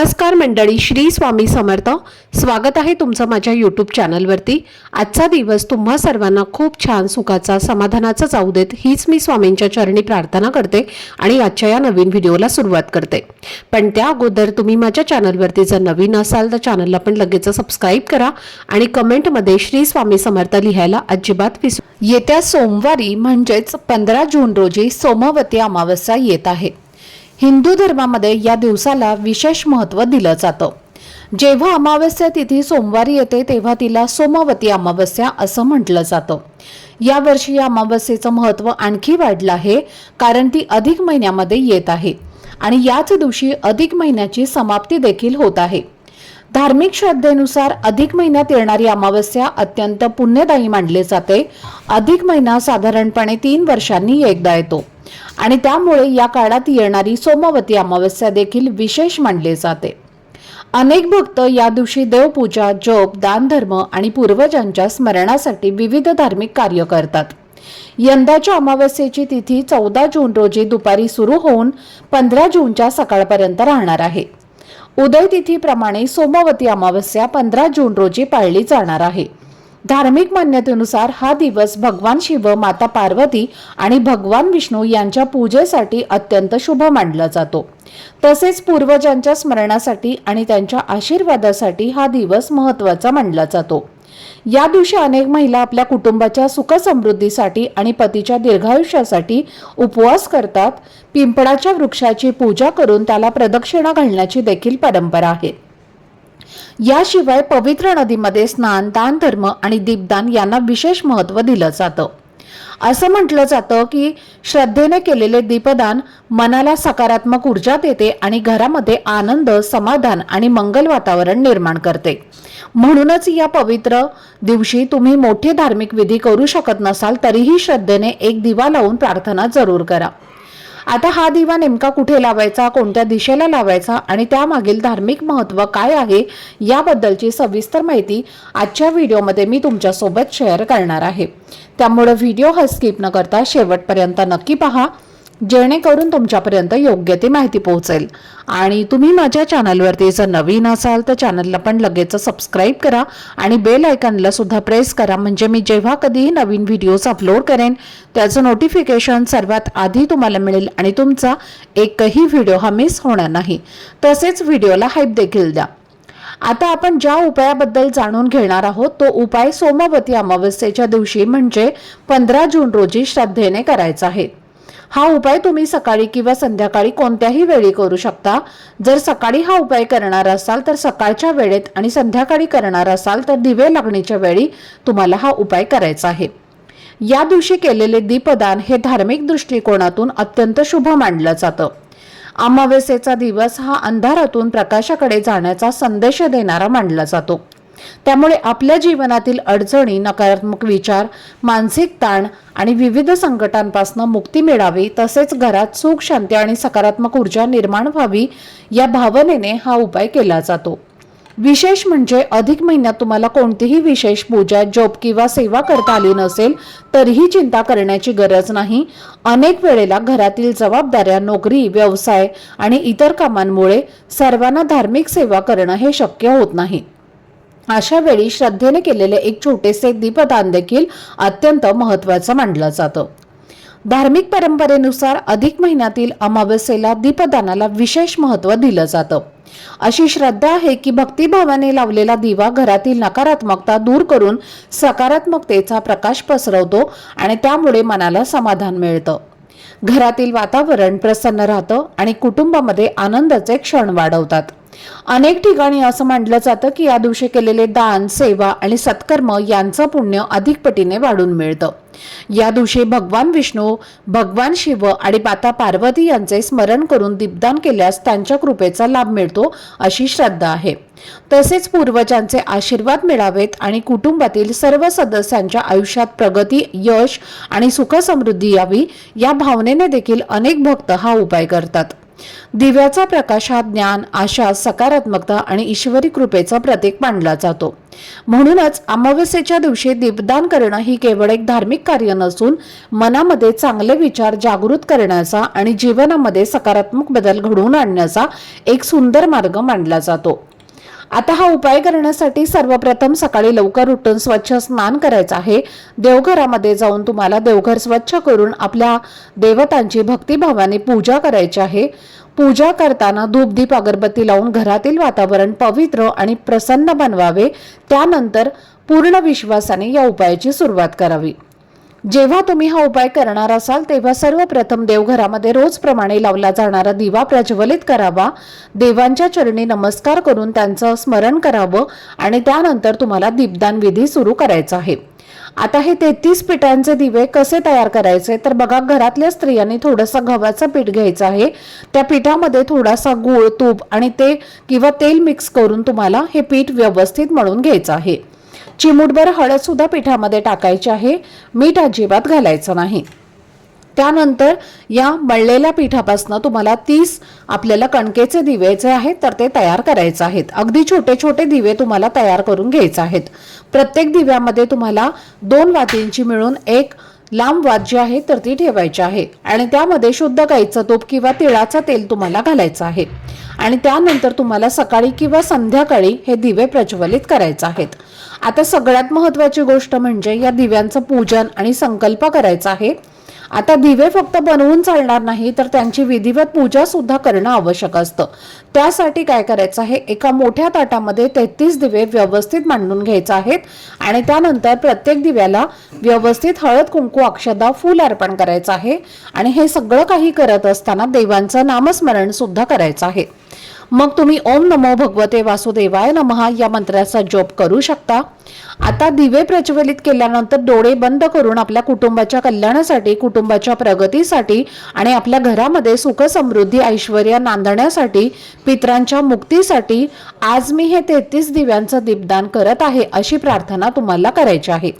नमस्कार मंडळी, श्री स्वामी समर्थ. स्वागत आहे तुमचं माझ्या यूट्यूब चॅनलवरती. आजचा दिवस तुम्हा सर्वांना खूप छान सुखाचा समाधानाचा जाऊ देत हीच मी स्वामींच्या चरणी प्रार्थना करते आणि आजच्या या नवीन व्हिडिओला सुरुवात करते. पण त्या अगोदर तुम्ही माझ्या चॅनलवरती जर नवीन असाल तर चॅनलला पण लगेच सबस्क्राईब करा आणि कमेंटमध्ये श्री स्वामी समर्थ लिहायला अजिबात विसरू. येत्या सोमवारी म्हणजेच 15 जून रोजी सोमवती अमावस्या येत आहे. हिंदू धर्मामध्ये या दिवसाला विशेष महत्त्व दिलं जातं. जेव्हा अमावस्या तिथी सोमवारी येते तेव्हा तिला सोमवती अमावस्या असं म्हटलं जातं. यावर्षी या अमावस्येचं महत्त्व आणखी वाढलं आहे कारण ती अधिक महिन्यामध्ये येत आहे आणि याच दिवशी अधिक महिन्याची समाप्ती देखील होत आहे. धार्मिक श्रद्धेनुसार अधिक महिन्यात येणारी अमावस्या अत्यंत पुण्यदायी मानली जाते. अधिक महिना साधारणपणे 3 वर्षांनी एकदा येतो आणि त्यामुळे या काळात येणारी सोमवती अमावस्या देखील विशेष मानली जाते. अनेक भक्त या दिवशी देवपूजा, जप, दानधर्म आणि पूर्वजांच्या स्मरणासाठी विविध धार्मिक कार्य करतात. यंदाच्या अमावस्येची तिथी 14 जून रोजी दुपारी सुरू होऊन 15 जूनच्या सकाळपर्यंत राहणार आहे. उदय तिथीप्रमाणे सोमवती अमावस्या 15 जून रोजी पाळली जाणार आहे. धार्मिक मान्यतेनुसार हा दिवस भगवान शिव, माता पार्वती आणि भगवान विष्णू यांच्या पूजेसाठी अत्यंत शुभ मानला जातो. तसेच पूर्वजांच्या स्मरणासाठी आणि त्यांच्या आशीर्वादासाठी हा दिवस महत्त्वाचा मानला जातो. या दिवशी अनेक महिला आपल्या कुटुंबाच्या सुख समृद्धीसाठी आणि पतीच्या दीर्घायुष्यासाठी उपवास करतात. पिंपळाच्या वृक्षाची पूजा करून त्याला प्रदक्षिणा घालण्याची देखील परंपरा आहे. याशिवाय पवित्र नदीमध्ये स्नान, दान धर्म आणि दीपदान यांना विशेष महत्त्व दिलं जातं. असं म्हटलं जातं की श्रद्धेने केलेले दीपदान मनाला सकारात्मक ऊर्जा देते आणि घरामध्ये आनंद, समाधान आणि मंगल वातावरण निर्माण करते. म्हणूनच या पवित्र दिवशी तुम्ही मोठे धार्मिक विधी करू शकत नसाल तरीही श्रद्धेने एक दिवा लावून प्रार्थना जरूर करा. आता हा दिवा नेमका कुठे लावायचा, कोणत्या दिशेला लावायचा आणि त्यामागील धार्मिक महत्त्व काय आहे याबद्दलची सविस्तर माहिती आजच्या व्हिडिओमध्ये मी तुमच्यासोबत शेअर करणार आहे. त्यामुळे व्हिडिओ हा स्किप न करता शेवटपर्यंत नक्की पहा जेणेकरून तुमच्यापर्यंत योग्य ती माहिती पोहोचेल. आणि तुम्ही माझ्या चॅनलवरती जर नवीन असाल तर चॅनलला पण लगेच सबस्क्राईब करा आणि बेल आयकॉनला सुद्धा प्रेस करा म्हणजे मी जेव्हा कधीही नवीन व्हिडिओज अपलोड करेन त्याचं नोटिफिकेशन सर्वात आधी तुम्हाला मिळेल आणि तुमचा एकही व्हिडिओ हा मिस होणार नाही. तसेच व्हिडिओला हाईप देखील द्या. आता आपण ज्या उपायाबद्दल जाणून घेणार आहोत तो उपाय सोमवती अमावस्येच्या दिवशी म्हणजे 15 जून रोजी श्रद्धेने करायचा आहे. हा उपाय तुम्ही सकाळी किंवा संध्याकाळी कोणत्याही वेळी करू शकता. जर सकाळी हा उपाय करणार असाल तर सकाळच्या वेळेत आणि संध्याकाळी करणार असाल तर दिवे लागणीच्या वेळी तुम्हाला हा उपाय करायचा आहे. या दिवशी केलेले दीपदान हे धार्मिक दृष्टिकोनातून अत्यंत शुभ मानलं जातं. अमावस्येचा दिवस हा अंधारातून प्रकाशाकडे जाण्याचा संदेश देणारा मानला जातो. त्यामुळे आपल्या जीवनातील अडचणी, नकारात्मक विचार, मानसिक ताण आणि विविध संकटांपासून मुक्ती मिळावी तसेच घरात सुख, शांती आणि सकारात्मक ऊर्जा निर्माण व्हावी या भावनेने हा उपाय केला जातो. विशेष म्हणजे अधिक महिन्यात तुम्हाला कोणतीही विशेष पूजा, जप किंवा सेवा करता आली नसेल तरीही चिंता करण्याची गरज नाही. अनेक वेळेला घरातील जबाबदाऱ्या, नोकरी, व्यवसाय आणि इतर कामांमुळे सर्वांना धार्मिक सेवा करणं हे शक्य होत नाही. अशा वेळी श्रद्धेने केलेले एक छोटेसे दीपदान देखील अत्यंत महत्त्वाचं मानलं जातं. धार्मिक परंपरेनुसार अधिक महिन्यातील अमावस्येला दीपदानाला विशेष महत्त्व दिलं जातं. अशी श्रद्धा आहे की भक्तिभावाने लावलेला दिवा घरातील नकारात्मकता दूर करून सकारात्मकतेचा प्रकाश पसरवतो आणि त्यामुळे मनाला समाधान मिळतं. घरातील वातावरण प्रसन्न राहतं आणि कुटुंबामध्ये आनंदाचे क्षण वाढवतात. अनेक ठिकाणी असं मानलं जातं की या दिवशी केलेले दान, सेवा आणि सत्कर्म यांचं पुण्य अधिक पटीने वाढून मिळतं. या दिवशी भगवान विष्णू, भगवान शिव आणि माता पार्वती यांचे स्मरण करून दीपदान केल्यास त्यांच्या कृपेचा लाभ मिळतो अशी श्रद्धा आहे. तसेच पूर्वजांचे आशीर्वाद मिळावेत आणि कुटुंबातील सर्व सदस्यांच्या आयुष्यात प्रगती, यश आणि सुख समृद्धी यावी या भावनेने देखील अनेक भक्त हा उपाय करतात. दिव्याचा प्रकाश हा ज्ञान, आशा, सकारात्मकता आणि ईश्वरी कृपेचं प्रतीक मानला जातो. म्हणूनच अमावस्येच्या दिवशी दीपदान करणं ही केवळ एक धार्मिक कार्य नसून मनामध्ये चांगले विचार जागृत करण्याचा आणि जीवनामध्ये सकारात्मक बदल घडवून आणण्याचा एक सुंदर मार्ग मानला जातो. आता हा उपाय करण्यासाठी सर्वप्रथम सकाळी लवकर उठून स्वच्छ स्नान करायचं आहे. देवघरामध्ये जाऊन तुम्हाला देवघर स्वच्छ करून आपल्या देवतांची भक्तिभावाने पूजा करायची आहे. पूजा करताना धूप दीप अगरबत्ती लावून घरातील वातावरण पवित्र आणि प्रसन्न बनवावे. त्यानंतर पूर्ण विश्वासाने या उपायाची सुरुवात करावी. जेव्हा तुम्ही हा उपाय करणार असाल तेव्हा सर्वप्रथम देवघरामध्ये रोजप्रमाणे लावला जाणारा दिवा प्रज्वलित करावा. देवांच्या चरणी नमस्कार करून त्यांचं स्मरण करावं आणि त्यानंतर तुम्हाला दीपदान विधी सुरू करायचा आहे. आता हे 33 पिठांचे दिवे कसे तयार करायचे तर बघा, घरातल्या स्त्रियांनी थोडंसं गव्हाचं पीठ घ्यायचं आहे. त्या पिठामध्ये थोडासा गूळ, तूप आणि तेल मिक्स करून तुम्हाला हे पीठ व्यवस्थित मळून घ्यायचं आहे. चिमूटभर हळद सुद्धा पिठामध्ये टाकायची आहे. मीठ अजिबात घालायचं नाही. त्यानंतर या मळलेल्या पिठापासून तुम्हाला 30 आपल्याला कणकेचे दिवे जे आहेत तर ते तयार करायचे आहेत. अगदी छोटे छोटे दिवे तुम्हाला तयार करून घ्यायचे आहेत. प्रत्येक दिव्यामध्ये तुम्हाला 2 वातींची मिळून एक लांब वात जी आहे तर ती ठेवायची आहे आणि त्यामध्ये शुद्ध गाईचं तूप किंवा तिळाचं तेल तुम्हाला घालायचं आहे आणि त्यानंतर तुम्हाला सकाळी किंवा संध्याकाळी हे दिवे प्रज्वलित करायचे आहेत. आता सगळ्यात महत्त्वाची गोष्ट म्हणजे या दिव्यांचं पूजन आणि संकल्प करायचा आहे. आता दिवे फक्त बनवून चालणार नाही तर त्यांची विधिवत पूजा सुद्धा करणं आवश्यक असतं. त्यासाठी काय करायचं आहे, एका मोठ्या ताटामध्ये 33 दिवे व्यवस्थित मांडून घ्यायचे आहेत आणि त्यानंतर प्रत्येक दिव्याला व्यवस्थित हळद, कुंकू, अक्षदा, फूल अर्पण करायचं आहे आणि हे सगळं काही करत असताना देवांचं नामस्मरण सुद्धा करायचं आहे. मग तुम्ही ओम नमो भगवते वासुदेवाय नमः या मंत्राचा जप करू शकता. आता दिवे प्रज्वलित केल्यानंतर डोळे बंद करून आपल्या कुटुंबाच्या कल्याणासाठी, कुटुंबाच्या प्रगतीसाठी आणि आपल्या घरामध्ये सुख समृद्धी ऐश्वर्य नांदण्यासाठी, पितरांच्या मुक्तीसाठी आज मी हे 33 दिव्यांचं दीपदान करत आहे अशी प्रार्थना तुम्हाला करायची आहे.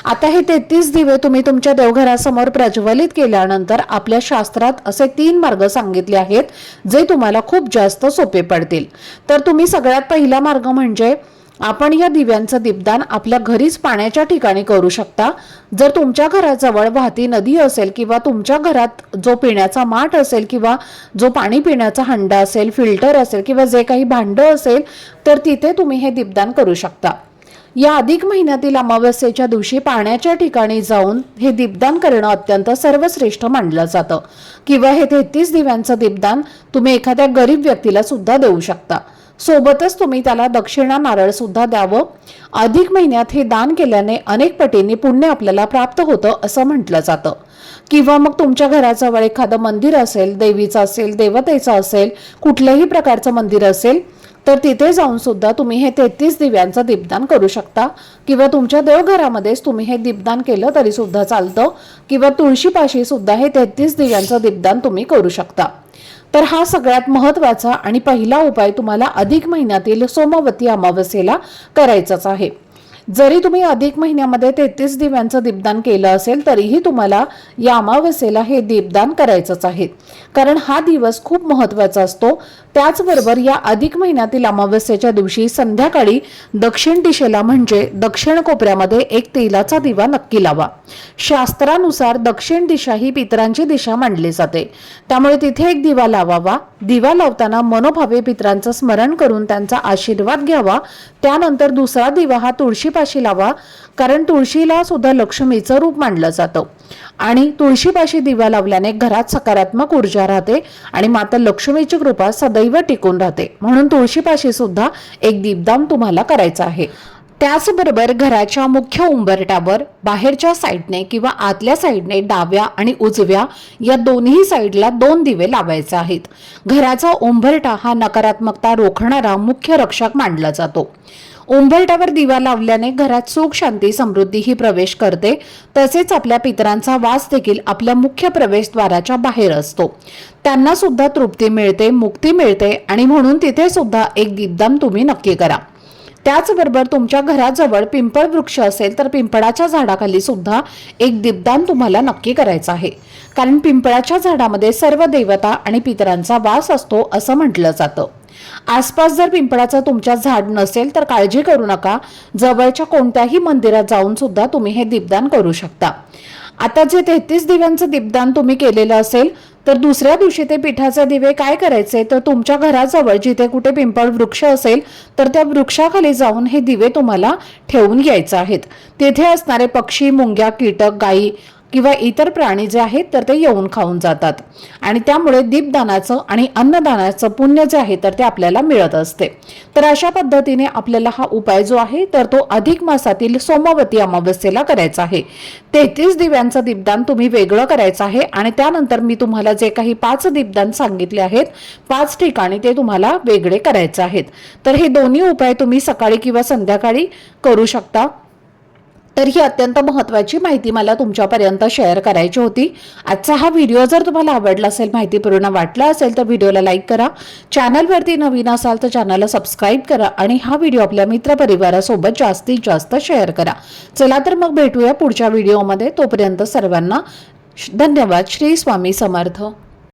आता हे 33 दिवे तुम्ही तुमच्या देवघरासमोर प्रज्वलित केल्यानंतर आपल्या शास्त्रात असे 3 मार्ग सांगितले आहेत जे तुम्हाला खूप जास्त सोपे पडतील. तर तुम्ही सगळ्यात पहिला मार्ग म्हणजे आपण या दिव्यांचं दीपदान आपल्या घरीच पाण्याच्या ठिकाणी करू शकता. जर तुमच्या घराजवळ वाहती नदी असेल किंवा तुमच्या घरात जो पिण्याचा माठ असेल किंवा जो पाणी पिण्याचा हंडा असेल, फिल्टर असेल किंवा जे काही भांडं असेल तर तिथे तुम्ही हे दीपदान करू शकता. या अधिक महिन्यातील अमावस्येच्या दिवशी पाण्याच्या ठिकाणी जाऊन हे दीपदान करणं अत्यंत सर्वश्रेष्ठ मानलं जातं. किंवा हे 33 दिव्यांचं दीपदान तुम्ही एखाद्या गरीब व्यक्तीला सुद्धा देऊ शकता. सोबतच तुम्ही त्याला दक्षिणा नारळ सुद्धा द्यावं. अधिक महिन्यात हे दान केल्याने अनेक पटींनी पुण्य आपल्याला प्राप्त होतं असं म्हटलं जातं. किंवा मग तुमच्या घराजवळ एखादं मंदिर असेल, देवीचं असेल, देवतेचं असेल, कुठल्याही प्रकारचं मंदिर असेल तर तिथे जाऊन सुद्धा तुम्ही हे 33 दिव्यांचं दीपदान करू शकता. किंवा तुमच्या देवघरामध्येच तुम्ही हे दीपदान केलं तरी सुद्धा चालतं. किंवा तुळशीपाशी सुद्धा हे 33 दिव्यांचं दीपदान तुम्ही करू शकता. तर हा सगळ्यात महत्त्वाचा आणि पहिला उपाय तुम्हाला अधिक महिन्यातील सोमवती अमावस्येला करायचाच आहे. जरी तुम्ही अधिक महिन्यामध्ये 33 दिव्यांचं दीपदान केलं असेल तरीही तुम्हाला या अमावस्येला हे दीपदान करायचंच आहे, कारण हा दिवस खूप महत्त्वाचा असतो. त्याचबरोबर या अधिक महिन्यातील अमावस्येच्या दिवशी संध्याकाळी दक्षिण दिशेला म्हणजे दक्षिण कोपऱ्यामध्ये एक तेलाचा दिवा नक्की लावा. शास्त्रानुसार दक्षिण दिशा ही पितरांची दिशा मानली जाते, त्यामुळे तिथे एक दिवा लावावा. दिवा लावताना मनोभावे पितरांचं स्मरण करून त्यांचा आशीर्वाद घ्यावा. त्यानंतर दुसरा दिवा हा तुळशीपाशी लावा, कारण तुळशीला सुद्धा लक्ष्मीचं रूप मानलं जातं आणि तुळशीपाशी दिवा लावल्याने घरात सकारात्मक ऊर्जा राहते आणि माता लक्ष्मीची कृपा सदैव टिकून राहते. म्हणून तुळशीपाशी सुद्धा एक दीपदान तुम्हाला करायचं आहे. त्याचबरोबर घराच्या मुख्य उंबरट्यावर बाहेरच्या साईडने किंवा आतल्या साईडने डाव्या आणि उजव्या या दोन्ही साईडला 2 दिवे लावायचे आहेत. घराचा उंबरटा हा नकारात्मकता रोखणारा मुख्य रक्षक मानला जातो. उंबरट्यावर दिवा लावल्याने घरात सुख, शांती, समृद्धी ही प्रवेश करते. तसेच आपल्या पितरांचा वास देखील आपल्या मुख्य प्रवेशद्वाराच्या बाहेर असतो. त्यांना सुद्धा तृप्ती मिळते, मुक्ती मिळते आणि म्हणून तिथे सुद्धा एक दीपदान तुम्ही नक्की करा. त्याचबरोबर तुमच्या घराजवळ पिंपळ वृक्ष असेल तर पिंपळाच्या झाडाखाली सुद्धा एक दीपदान तुम्हाला नक्की करायचं आहे, कारण पिंपळाच्या झाडामध्ये सर्व देवता आणि पितरांचा वास असतो असं म्हटलं जातं। आसपास जर पिंपळाचं तुमच्या झाड नसेल तर काळजी करू नका, जवळच्या कोणत्याही मंदिरात जाऊन सुद्धा तुम्ही हे दीपदान करू शकता। आता जे 33 दिव्यांचं दीपदान तुम्ही केलेलं असेल तर दुसऱ्या दिवशी ते पिठाचे दिवे काय करायचे, तर तुमच्या घराजवळ जिथे कुठे पिंपळ वृक्ष असेल तर त्या वृक्षाखाली जाऊन हे दिवे तुम्हाला ठेवून घ्यायचे आहेत। तिथे असणारे पक्षी, मुंग्या, कीटक, गायी किंवा इतर प्राणी जे आहेत तर ते येऊन खाऊन जातात आणि त्यामुळे दीपदानाचं आणि अन्नदानाचं पुण्य जे आहे तर ते आपल्याला मिळत असते। तर अशा पद्धतीने आपल्याला हा उपाय जो आहे तर तो अधिक मासातील सोमवती अमावस्येला करायचा आहे। 33 दिव्यांचं दीपदान तुम्ही वेगळं करायचं आहे आणि त्यानंतर मी तुम्हाला जे काही 5 दीपदान सांगितले आहेत 5 ठिकाणी ते तुम्हाला वेगळे करायचे आहेत। तर हे दोन्ही उपाय तुम्ही सकाळी किंवा संध्याकाळी करू शकता। तर ही अत्यंत महत्त्वाची माहिती मला तुमच्यापर्यंत शेअर करायची होती। आजचा हा व्हिडिओ जर तुम्हाला आवडला असेल, माहितीपूर्ण वाटला असेल तर व्हिडिओला लाईक करा, चॅनलवरती नवीन असाल तर चॅनलला सबस्क्राईब करा आणि हा व्हिडिओ आपल्या मित्रपरिवारासोबत जास्तीत जास्त शेअर करा। चला तर मग भेटूया पुढच्या व्हिडिओमध्ये, तोपर्यंत सर्वांना धन्यवाद। श्री स्वामी समर्थ।